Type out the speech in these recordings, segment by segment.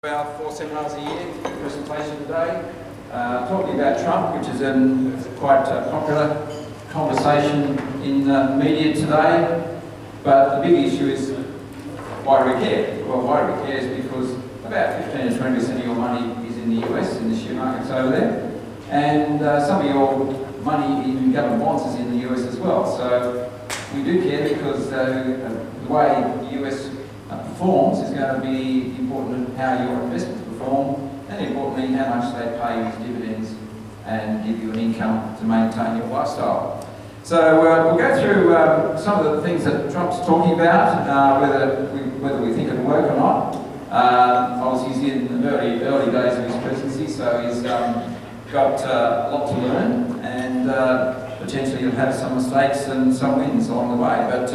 About 4 seminars a year, presentation today, talking about Trump, which is a quite popular conversation in the media today. But the big issue is, why do we care? Well, why do we care is because about 15 to 20% of your money is in the US, in the share markets over there. And some of your money in government bonds is in the US as well. So we do care because the way the US performs is going to be important in how your investments perform, and importantly how much they pay you as dividends and give you an income to maintain your lifestyle. So we'll go through some of the things that Trump's talking about, whether we think it'll work or not. Obviously he's in the early days of his presidency, so he's got a lot to learn, and potentially he'll have some mistakes and some wins along the way. But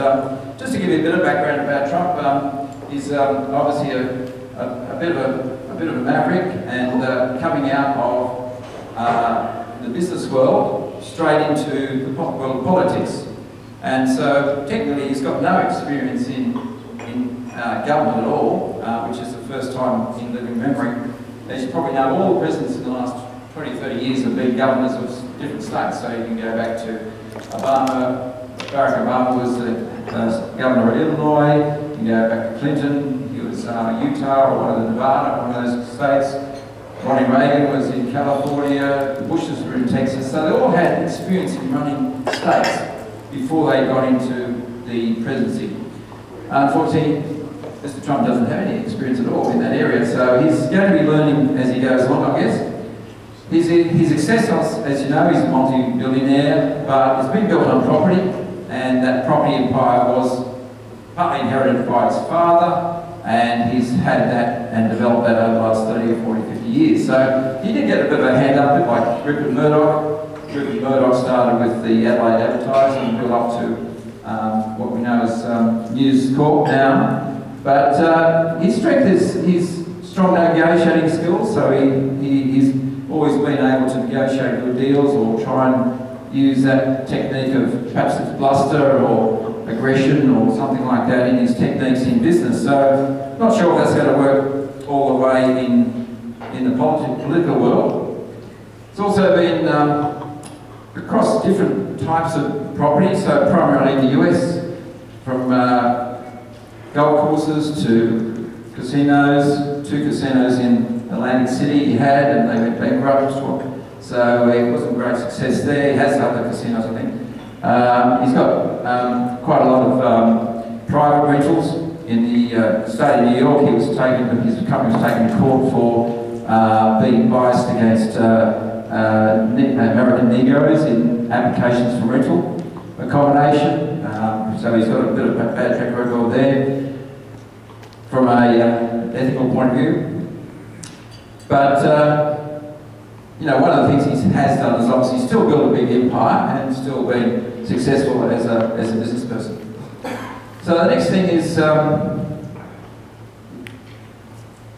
just to give you a bit of background about Trump, he's obviously a bit of a maverick, and coming out of the business world straight into the world of politics. And so technically he's got no experience in government at all, which is the first time in living memory. As you probably know, all the presidents in the last 20, 30 years have been governors of different states. So you can go back to Obama. Barack Obama was the governor of Illinois. You can go back to Clinton. He was Utah or one of the Nevada, one of those states. Ronnie Reagan was in California. The Bushes were in Texas. So they all had experience in running states before they got into the presidency. Unfortunately, Mr. Trump doesn't have any experience at all in that area, so he's going to be learning as he goes along, I guess. His success, as you know, he's a multi-billionaire, but it's been built on property, and that property empire was partly inherited by his father, and he's had that and developed that over the last 30 or 40, 50 years. So he did get a bit of a hand up it, like Rupert Murdoch. Rupert Murdoch started with the Adelaide Advertiser and built up to what we know as News Corp now. But his strength is his strong negotiating skills, so he's always been able to negotiate good deals or try and use that technique of perhaps it's bluster or aggression or something like that in his techniques in business. So not sure if that's going to work all the way in the political world. It's also been across different types of property, so primarily in the US, from golf courses to casinos, 2 casinos in Atlantic City he had, and they went bankrupt, so it wasn't a great success there. He has other casinos, I think. He's got quite a lot of private rentals in the state of New York. His company was taken to court for being biased against American Negroes in applications for rental accommodation. So he's got a bit of a bad track record there from an ethical point of view. But you know, one of the things he has done is obviously still built a big empire and still been successful as a business person. So the next thing is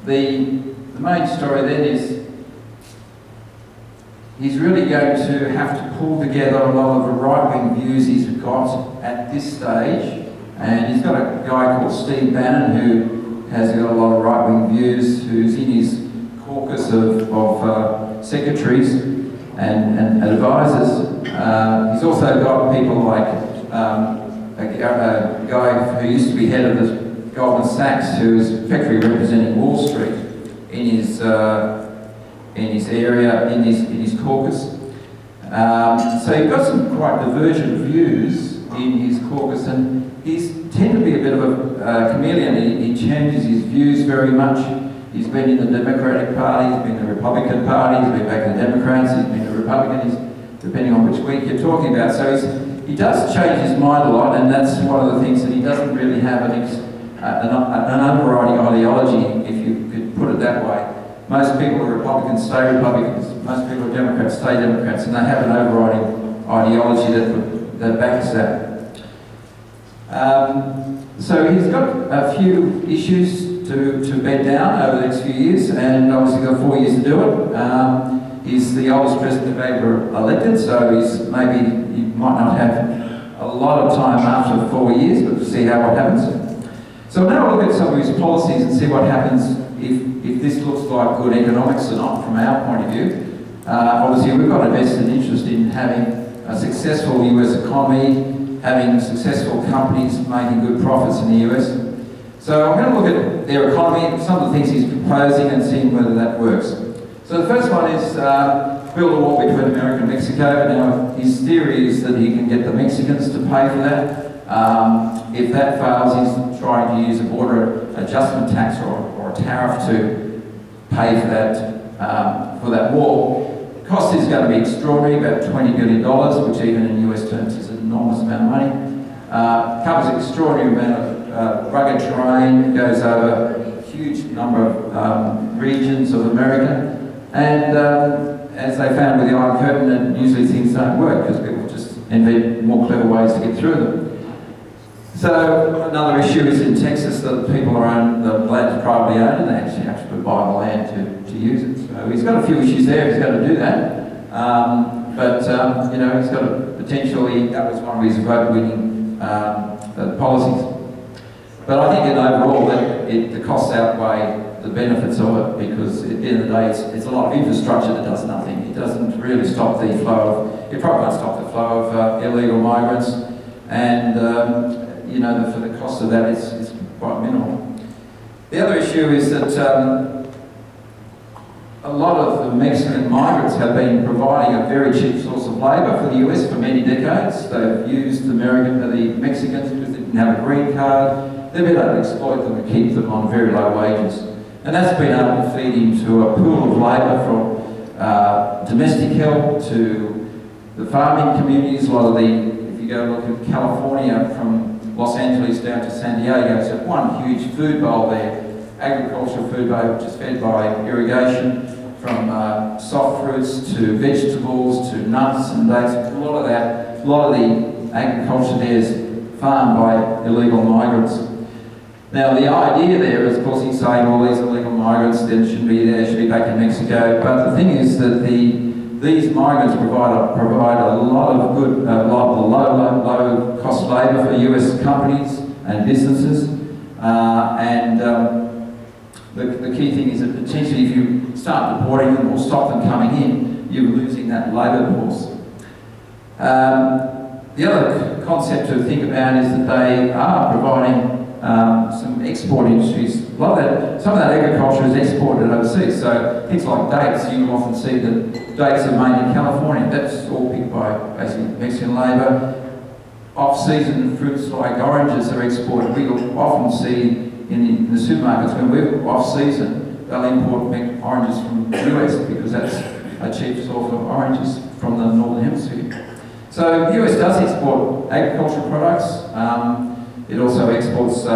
the main story then is he's really going to have to pull together a lot of the right-wing views he's got at this stage, and he's got a guy called Steve Bannon who has got a lot of right-wing views, who's in his caucus of secretaries and advisors. He's also got people like a guy who used to be head of the Goldman Sachs, who is effectively representing Wall Street in his area, in his caucus. So you've got some quite divergent views in his caucus, and he's tended to be a bit of a chameleon. He changes his views very much. He's been in the Democratic Party, he's been in the Republican Party, he's been back in the Democrats, he's been a Republican, depending on which week you're talking about. So he does change his mind a lot, and that's one of the things that he doesn't really have an overriding ideology, if you could put it that way. Most people are Republicans, stay Republicans. Most people are Democrats, stay Democrats, and they have an overriding ideology that backs that. So he's got a few issues to bed down over the next few years, and obviously got 4 years to do it. He's the oldest president ever elected, so he might not have a lot of time after 4 years, but we'll see what happens. So now we'll look at some of his policies and see what happens if if this looks like good economics or not from our point of view. Obviously, we've got a vested interest in having a successful US economy, having successful companies making good profits in the US. So I'm going to look at their economy, some of the things he's proposing, and seeing whether that works. So the first one is build a wall between America and Mexico. Now, his theory is that he can get the Mexicans to pay for that. If that fails, he's trying to use a border adjustment tax or a tariff to pay for that wall. The cost is going to be extraordinary, about $20 billion, which even in US terms is an enormous amount of money. Covers an extraordinary amount of rugged terrain, goes over a huge number of regions of America. And as they found with the Iron Curtain, and usually things don't work because people just invent more clever ways to get through them. So another issue is in Texas that people own the land privately owned, and they actually have to buy the land to use it. So he's got a few issues there. He's got to do that, but you know, he's got a potentially, that was one of his vote-winning policies. But I think overall that the costs outweigh the benefits of it, because at the end of the day it's a lot of infrastructure that does nothing. It doesn't really stop the flow of, it probably won't stop the flow of illegal migrants, and you know, for the cost of that is quite minimal. The other issue is that a lot of the Mexican migrants have been providing a very cheap source of labour for the US for many decades. They've used the Mexicans because they didn't have a green card. They've been able to exploit them and keep them on very low wages. And that's been able to feed into a pool of labour from domestic help to the farming communities. A lot of the, if you go look at California, from Los Angeles down to San Diego, so one huge food bowl there, agricultural food bowl, which is fed by irrigation, from soft fruits to vegetables to nuts and dates. A lot of the agriculture there is farmed by illegal migrants. Now the idea there is, of course, he's saying all these illegal migrants then shouldn't be there, should be back in Mexico. But the thing is that these migrants provide a lot of good, low cost labour for US companies and businesses. The key thing is that potentially if you start deporting them or stop them coming in, you're losing that labour force. The other concept to think about is that they are providing some export industries. Some of that agriculture is exported overseas. So things like dates, you will often see that dates are made in California. That's all picked by basically Mexican labour. Off-season fruits like oranges are exported. We often see in the supermarkets when we're off-season, they'll import oranges from the US because that's a cheap source of oranges from the Northern Hemisphere. So the US does export agricultural products. It also exports a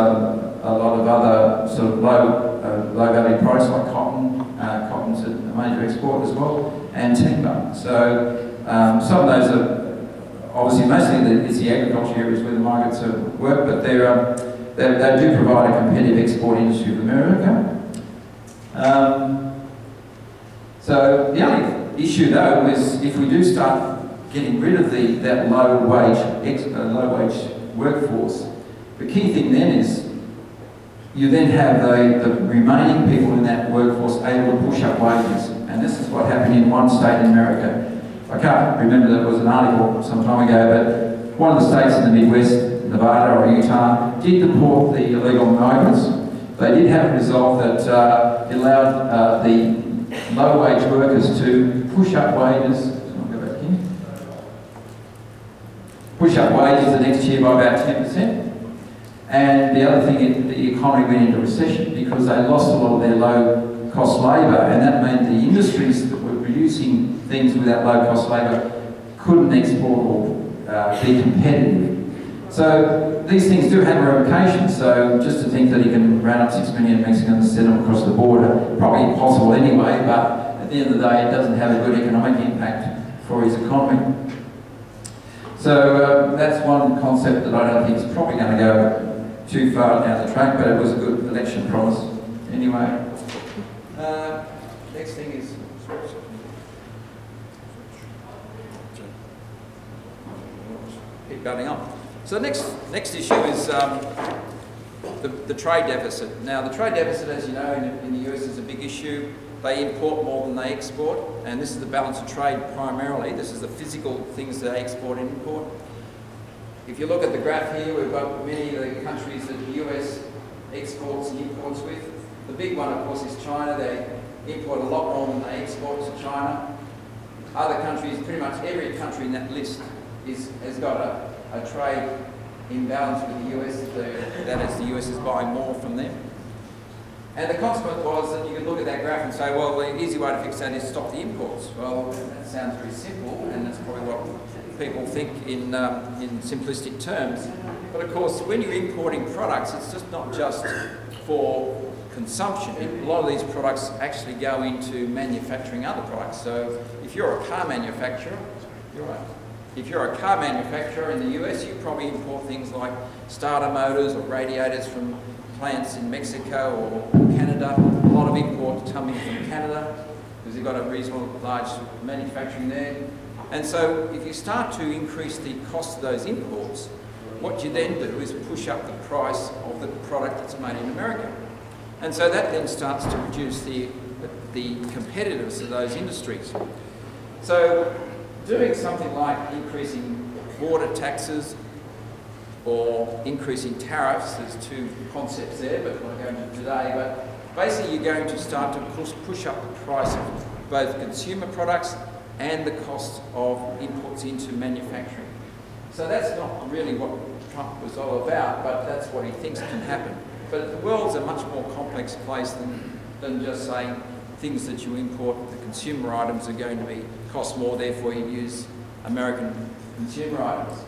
lot of other sort of low-value products like cotton. Cotton's a major export as well, and timber. So some of those are obviously mostly it's the agriculture areas where the migrants work, but they do provide a competitive export industry of America. So the only issue though is if we do start getting rid of that low wage workforce, the key thing then is you then have the remaining people in that workforce able to push up wages. And this is what happened in one state in America. I can't remember, there was an article some time ago, but one of the states in the Midwest, Nevada or Utah, did deport the illegal migrants. They did have a resolve that allowed the low-wage workers to push up wages. Push up wages the next year by about 10%. And the other thing, the economy went into recession because they lost a lot of their low-cost labour, and that meant the industries that were producing things with that low-cost labour couldn't export or be competitive. So these things do have ramifications. So just to think that he can round up 6 million Mexicans and send them across the border, probably impossible anyway, but at the end of the day, it doesn't have a good economic impact for his economy. So that's one concept that I don't think is probably going to go too far down the track, but it was a good election promise anyway. Next thing is keep going on. So the next issue is the trade deficit. Now, the trade deficit, as you know, in the US is a big issue. They import more than they export, and this is the balance of trade primarily. This is the physical things they export and import. If you look at the graph here, we've got many of the countries that the US exports and imports with. The big one, of course, is China. They import a lot more than they export to China. Other countries, pretty much every country in that list has got a trade imbalance with the US, that is, the US is buying more from them. And the consequence was that you could look at that graph and say, well, the easy way to fix that is stop the imports. Well, that sounds very simple, and that's probably what people think in simplistic terms. But of course, when you're importing products, it's just not just for consumption. A lot of these products actually go into manufacturing other products. So if you're a car manufacturer, you're right. If you're a car manufacturer in the US, you probably import things like starter motors or radiators from plants in Mexico or Canada. A lot of imports coming from Canada because they've got a reasonable large manufacturing there. And so if you start to increase the cost of those imports, what you then do is push up the price of the product that's made in America. And so that then starts to reduce the competitiveness of those industries. So doing something like increasing border taxes or increasing tariffs, there's two concepts there, but we're not going to today, but basically you're going to start to push up the price of both consumer products and the cost of inputs into manufacturing. So that's not really what Trump was all about, but that's what he thinks can happen. But the world's a much more complex place than just saying things that you import, the consumer items are going to cost more, therefore you use American consumer items.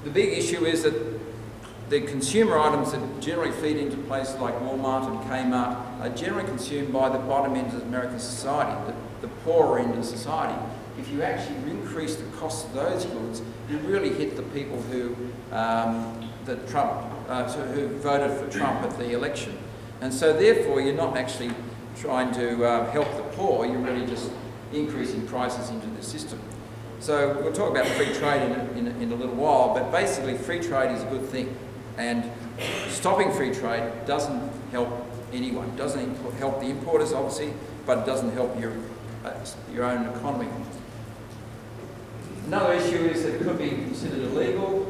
The big issue is that the consumer items that generally feed into places like Walmart and Kmart are generally consumed by the bottom end of American society, the poorer end of society. If you actually increase the cost of those goods, you really hit the people who who voted for Trump at the election. And so therefore you're not actually trying to help the poor, you're really just increasing prices into the system. So we'll talk about free trade in a little while, but basically free trade is a good thing. And stopping free trade doesn't help anyone. It doesn't help the importers, obviously, but it doesn't help your own economy. Another issue is that it could be considered illegal.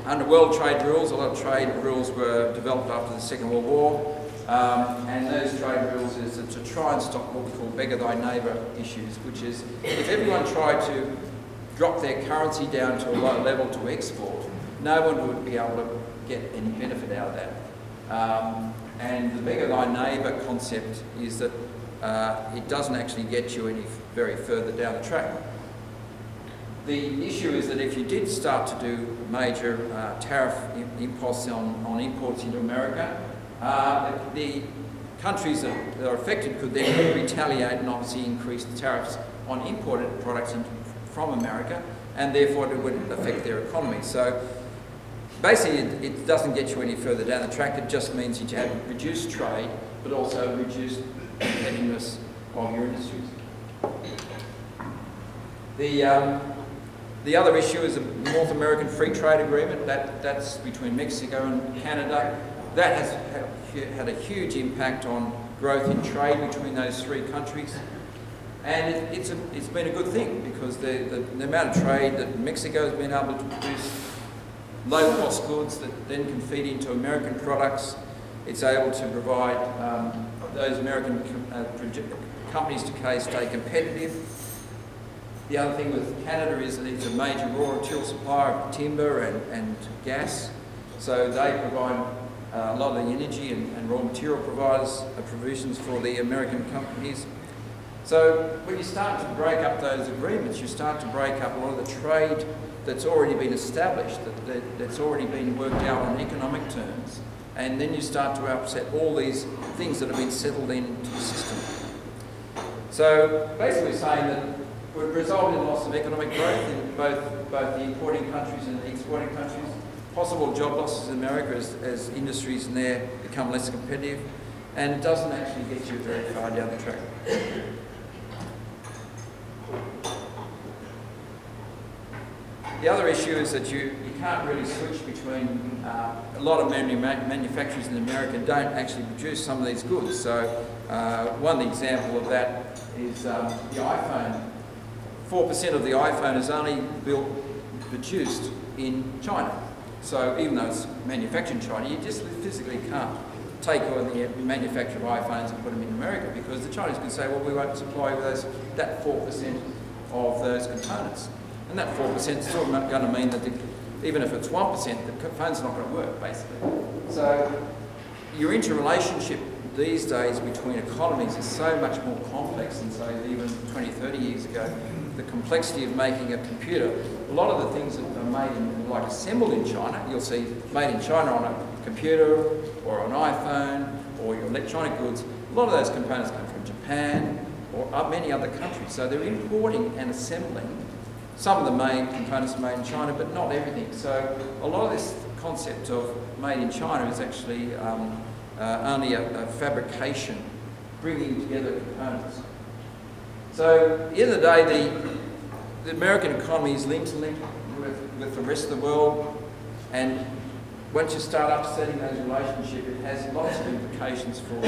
Under world trade rules, a lot of trade rules were developed after the Second World War, and those trade rules is to try and stop what we call beggar thy neighbour issues, which is if everyone tried to drop their currency down to a low level to export, no one would be able to get any benefit out of that. And the beggar thy neighbour concept is that it doesn't actually get you any very further down the track. The issue is that if you did start to do major tariff imposts on imports into America, the countries that are affected could then retaliate and obviously increase the tariffs on imported products from America, and therefore it would affect their economy. So basically it doesn't get you any further down the track, it just means that you have reduced trade, but also reduced competitiveness of your industries. The other issue is the North American Free Trade Agreement. That's between Mexico and Canada. That has had a huge impact on growth in trade between those three countries. And it's been a good thing because the amount of trade that Mexico has been able to produce low-cost goods that then can feed into American products. It's able to provide those American companies to stay competitive. The other thing with Canada is that it's a major raw material supplier of timber and gas. So they provide a lot of the energy and raw material provisions for the American companies. So when you start to break up those agreements, you start to break up a lot of the trade that's already been established, that's already been worked out on economic terms. And then you start to upset all these things that have been settled into the system. So basically saying that would result in loss of economic growth in both the importing countries and the exporting countries, possible job losses in America as industries in there become less competitive, and it doesn't actually get you very far down the track. The other issue is that you can't really switch between, a lot of manufacturers in America don't actually produce some of these goods. So one example of that is the iPhone. 4% of the iPhone is only produced in China. So even though it's manufactured in China, you just physically can't take on the manufacture of iPhones and put them in America, because the Chinese can say, well, we won't supply with that 4% of those components. And that 4% is still not going to mean that even if it's 1%, the phone's not going to work, basically. So your interrelationship these days between economies is so much more complex than, say, even 20, 30 years ago. The complexity of making a computer, a lot of the things that are made in, like assembled in China, you'll see made in China on a computer or an iPhone or your electronic goods, a lot of those components come from Japan or many other countries. So they're importing and assembling. Some of the main components are made in China, but not everything. So a lot of this concept of made in China is actually only a fabrication, bringing together components. So at the end of the day, the American economy is linked with the rest of the world, and once you start upsetting those relationships, it has lots of implications for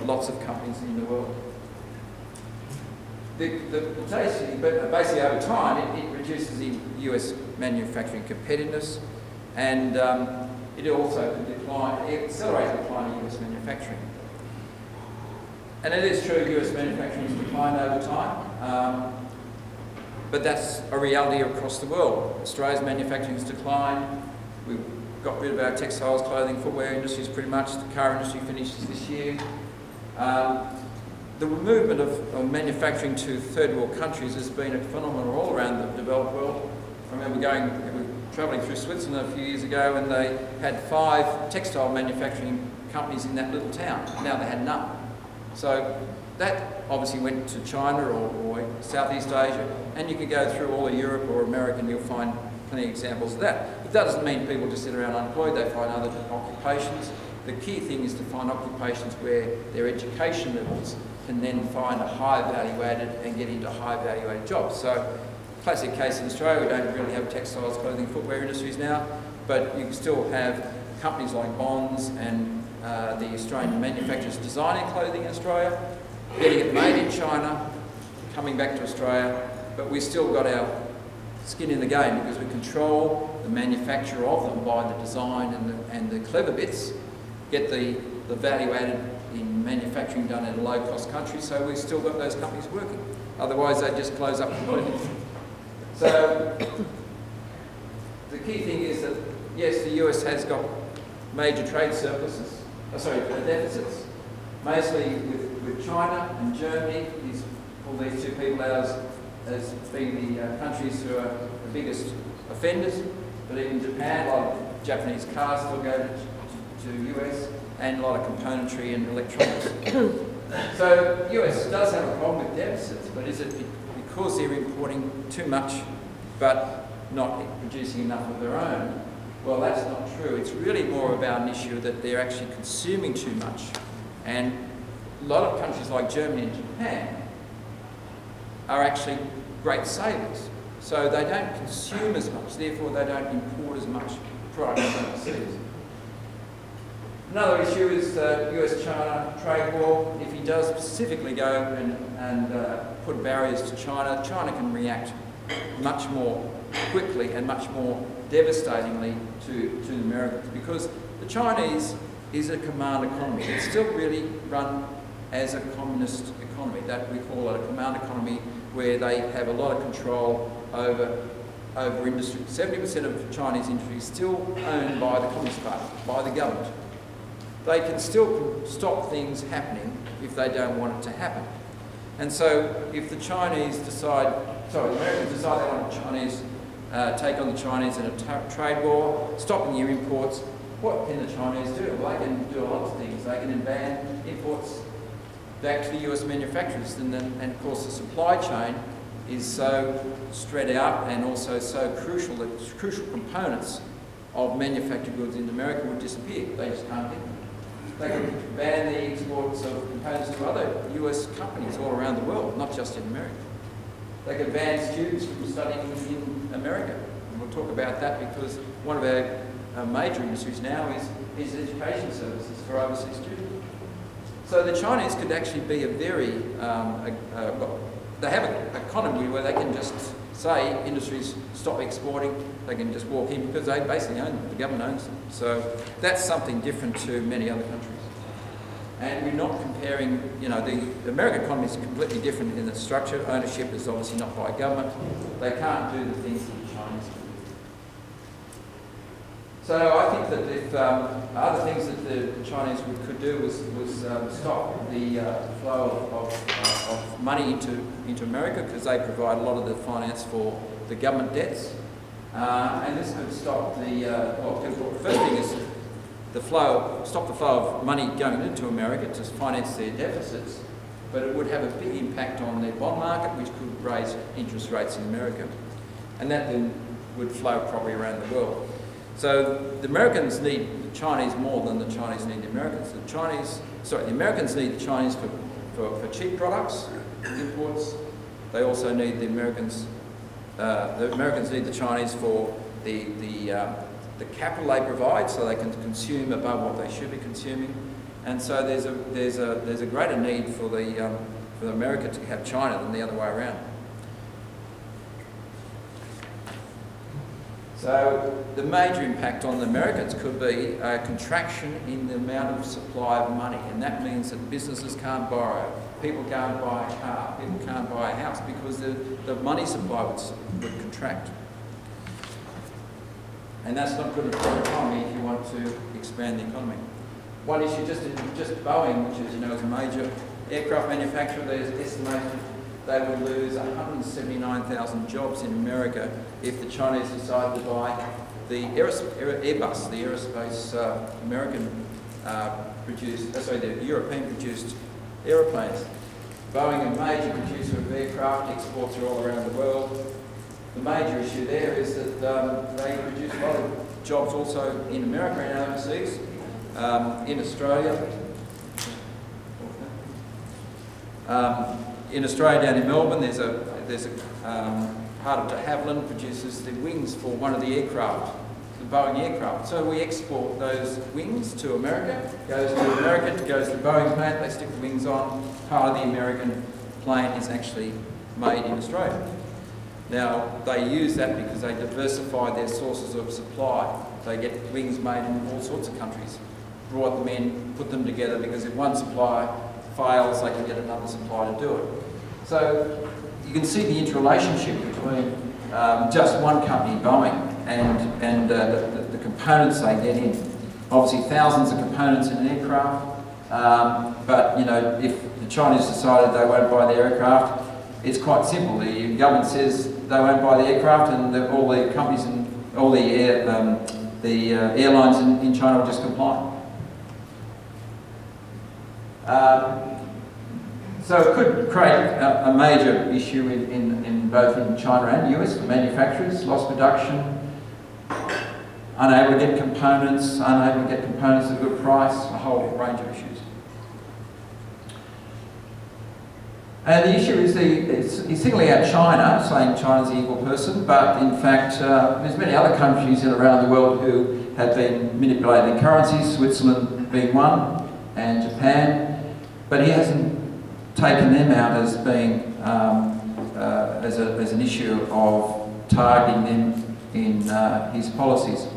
lots of companies in the world. Basically over time, it reduces the US manufacturing competitiveness, and it also accelerates the decline of US manufacturing. And it is true US manufacturing has declined over time, but that's a reality across the world. Australia's manufacturing has declined. We've got rid of our textiles, clothing, footwear industries pretty much. The car industry finishes this year. The movement of manufacturing to third world countries has been a phenomenon all around the developed world. I remember travelling through Switzerland a few years ago, and they had 5 textile manufacturing companies in that little town. Now they had none. So that obviously went to China or Southeast Asia, and you could go through all of Europe or America and you'll find plenty of examples of that. But that doesn't mean people just sit around unemployed, they find other occupations. The key thing is to find occupations where their education levels can then find a high value added and get into high value added jobs. So classic case in Australia, we don't really have textiles, clothing, footwear industries now, but you still have companies like Bonds and the Australian manufacturers designing clothing in Australia, getting it made in China, coming back to Australia, but we've still got our skin in the game because we control the manufacture of them by the design and the clever bits, get the value added in manufacturing done in a low-cost country, so we've still got those companies working. Otherwise, they just close up completely. So the key thing is that, yes, the US has got major trade surpluses, deficits, mostly with China and Germany. All these two people out as being the countries who are the biggest offenders, but even Japan, a lot of Japanese cars still go to US, and a lot of componentry and electronics. So US does have a problem with deficits, but is it because they're importing too much but not producing enough of their own? Well, that's not true. It's really more about an issue that they're actually consuming too much. And a lot of countries like Germany and Japan are actually great savers. So they don't consume as much, therefore they don't import as much product from overseas. Another issue is the US-China trade war. If he does specifically go and put barriers to China, China can react much more quickly and much more devastatingly to the Americans, because the Chinese is a command economy. It's still really run as a communist economy. That we call it a command economy, where they have a lot of control over industry. 70% of Chinese industry is still owned by the Communist Party, by the government. They can still stop things happening if they don't want it to happen. And so if the Americans decide they want the Chinese, take on the Chinese in a trade war, stopping their imports, what can the Chinese do? Well, they can do a lot of things. They can ban imports back to the US manufacturers, and of course the supply chain is so spread out and also so crucial that crucial components of manufactured goods in America would disappear. They just can't get them. They can ban the exports of components to other US companies all around the world, not just in America. They can ban students from studying in America. we'll talk about that because one of our major industries now is education services for overseas students. So the Chinese could actually be a very, they have an economy where they can just say industries stop exporting, they can just walk in because they basically own them, the government owns them. So that's something different to many other countries. And we're not comparing, you know, the American economy is completely different in the structure. Ownership is obviously not by government. They can't do the things that the Chinese do. So I think that if other things that the Chinese could do was stop the flow of money into America because they provide a lot of the finance for the government debts. And this could stop the, well, the first thing is stop the flow of money going into America to finance their deficits, but it would have a big impact on their bond market, which could raise interest rates in America. And that then would flow probably around the world. So the Americans need the Chinese more than the Chinese need the Americans. The Americans need the Chinese for cheap products, imports. They also need the Americans need the Chinese for the capital they provide, so they can consume above what they should be consuming. And so there's a greater need for America to have China than the other way around. So the major impact on the Americans could be a contraction in the amount of supply of money, and that means that businesses can't borrow, people can't buy a car, people can't buy a house because the money supply would contract. And that's not good for the economy if you want to expand the economy. One issue, just Boeing, which is, you know, is a major aircraft manufacturer, there's estimated they would lose 179,000 jobs in America if the Chinese decided to buy the Airbus, the aerospace the European-produced aeroplanes. Boeing, a major producer of aircraft, exports are all around the world. The major issue there is that they produce a lot of jobs also in America and overseas, in Australia. In Australia, down in Melbourne, there's a part of de Havilland produces the wings for one of the aircraft, the Boeing aircraft. So we export those wings to America. Goes to the Boeing plant. They stick the wings on. Part of the American plane is actually made in Australia. Now they use that because they diversify their sources of supply. They get wings made in all sorts of countries, brought them in, put them together, because if one supplier fails, they can get another supplier to do it. So you can see the interrelationship between just one company, Boeing, and the components they get in. Obviously, thousands of components in an aircraft, but you know, if the Chinese decided they won't buy the aircraft, it's quite simple. The government says they won't buy the aircraft, and all the companies and all the airlines in China will just comply. So it could create a major issue in both in China and the US for manufacturers, lost production, unable to get components at a good price, a whole range of issues. And the issue is he's singling out China, saying China's the evil person, but in fact there's many other countries around the world who have been manipulating currencies, Switzerland being one, and Japan, but he hasn't taken them out as being as an issue of targeting them in his policies.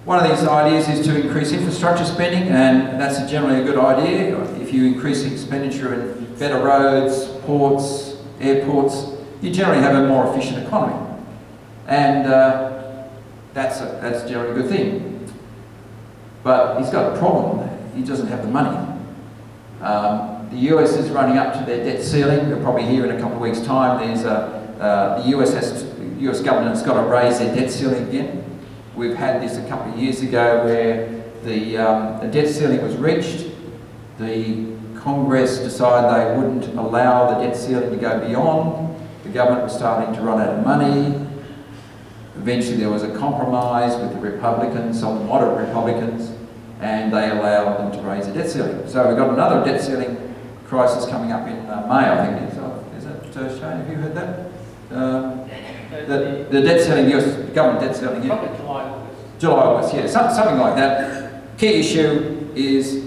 One of these ideas is to increase infrastructure spending, and that's generally a good idea. If you increase expenditure in better roads, ports, airports, you generally have a more efficient economy, and that's generally a good thing. But he's got a problem. He doesn't have the money. The US is running up to their debt ceiling. We'll probably hear in a couple of weeks' time. The US government has got to raise their debt ceiling again. We've had this a couple of years ago where the debt ceiling was reached. The Congress decided they wouldn't allow the debt ceiling to go beyond. The government was starting to run out of money. Eventually there was a compromise with the Republicans, some moderate Republicans, and they allowed them to raise the debt ceiling. So we've got another debt ceiling crisis coming up in May, I think it is. Is that Shane? Have you heard that? the debt ceiling, the US government debt ceiling. Probably July, August. July, August, yeah, something like that. Key issue is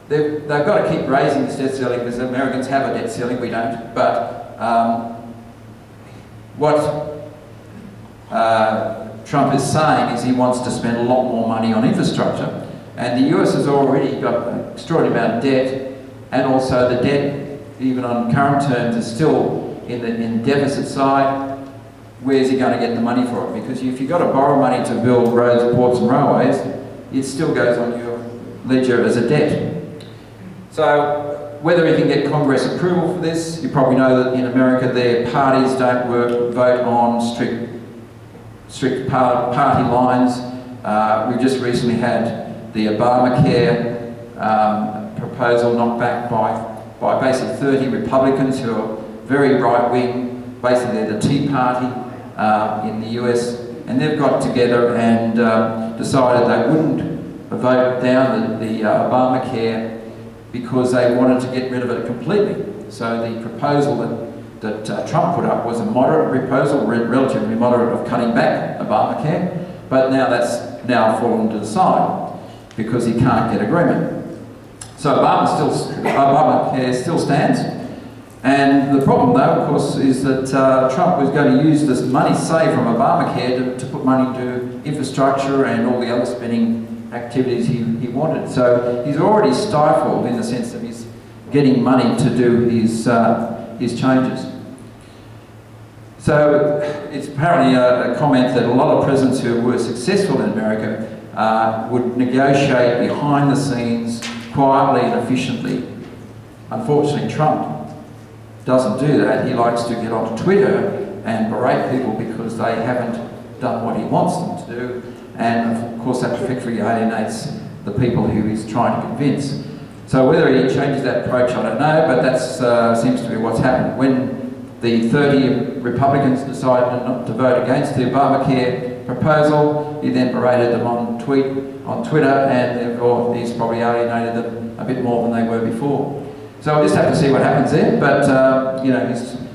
they've got to keep raising this debt ceiling because Americans have a debt ceiling, we don't. But what Trump is saying is he wants to spend a lot more money on infrastructure. And the US has already got an extraordinary amount of debt, and also the debt, even on current terms, is still in the deficit side. Where's he going to get the money for it? Because if you've got to borrow money to build roads, ports and railways, it still goes on your ledger as a debt. So whether he can get Congress approval for this, you probably know that in America their parties don't vote on strict party lines. We've just recently had the Obamacare proposal knocked back by basically 30 Republicans who are very right-wing. Basically they're the Tea Party in the US, and they've got together and decided they wouldn't vote down the Obamacare because they wanted to get rid of it completely. So the proposal that Trump put up was a moderate proposal, relatively moderate, of cutting back Obamacare, but now that's fallen to the side because he can't get agreement. So Obamacare still stands, and the problem though, of course, is that Trump was going to use this money saved from Obamacare to put money into infrastructure and all the other spending activities he wanted. So he's already stifled in the sense that he's getting money to do his changes. So it's apparently a comment that a lot of presidents who were successful in America would negotiate behind the scenes quietly and efficiently. Unfortunately, Trump doesn't do that. He likes to get onto Twitter and berate people because they haven't done what he wants them to do, and of course that effectively alienates the people who he's trying to convince. So whether he changes that approach, I don't know, but that seems to be what's happened. When the 30 Republicans decided not to vote against the Obamacare proposal, he then berated them on Twitter, and therefore he's probably alienated them a bit more than they were before. So we'll just have to see what happens there, but you know,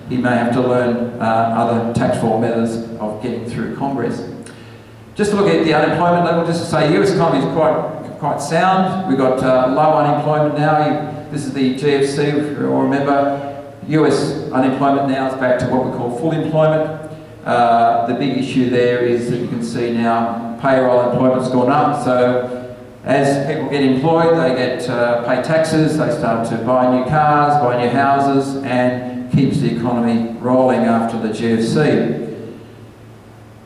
he may have to learn other tactful methods of getting through Congress. Just to look at the unemployment level, just to say the US economy is quite sound. We've got low unemployment now. This is the GFC, if you all remember. US unemployment now is back to what we call full employment. The big issue there is that you can see now payroll employment's gone up. So as people get employed, they get pay taxes, they start to buy new cars, buy new houses, and keeps the economy rolling after the GFC.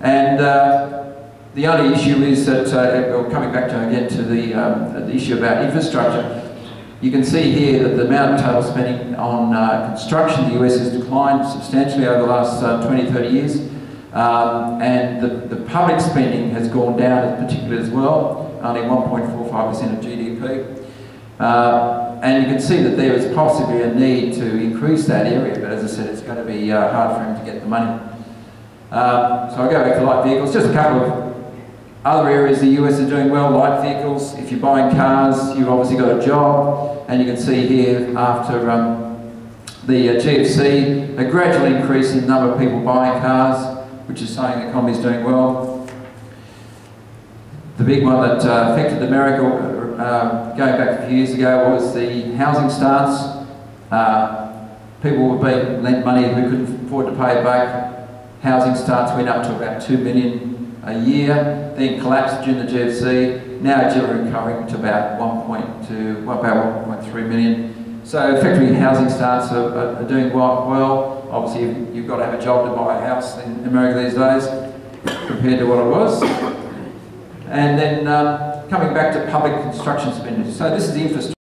And the only issue is that, coming back again to the issue about infrastructure, you can see here that the amount of total spending on construction in the US has declined substantially over the last 20-30 years. And the public spending has gone down particularly as well, only 1.45% of GDP. And you can see that there is possibly a need to increase that area, but as I said, it's going to be hard for him to get the money. So I'll go back to light vehicles. Just a couple of other areas the US are doing well. Light vehicles, if you're buying cars, you've obviously got a job, and you can see here after the GFC, a gradual increase in the number of people buying cars, which is saying the economy is doing well. The big one that affected America going back a few years ago was the housing starts. People were being lent money who couldn't afford to pay it back. Housing starts went up to about 2 million a year, then collapsed during the GFC. Now it's recovering to about 1.3 million. So effectively housing starts are doing well. Obviously you've got to have a job to buy a house in America these days compared to what it was. And then coming back to public construction spending. So this is the infrastructure.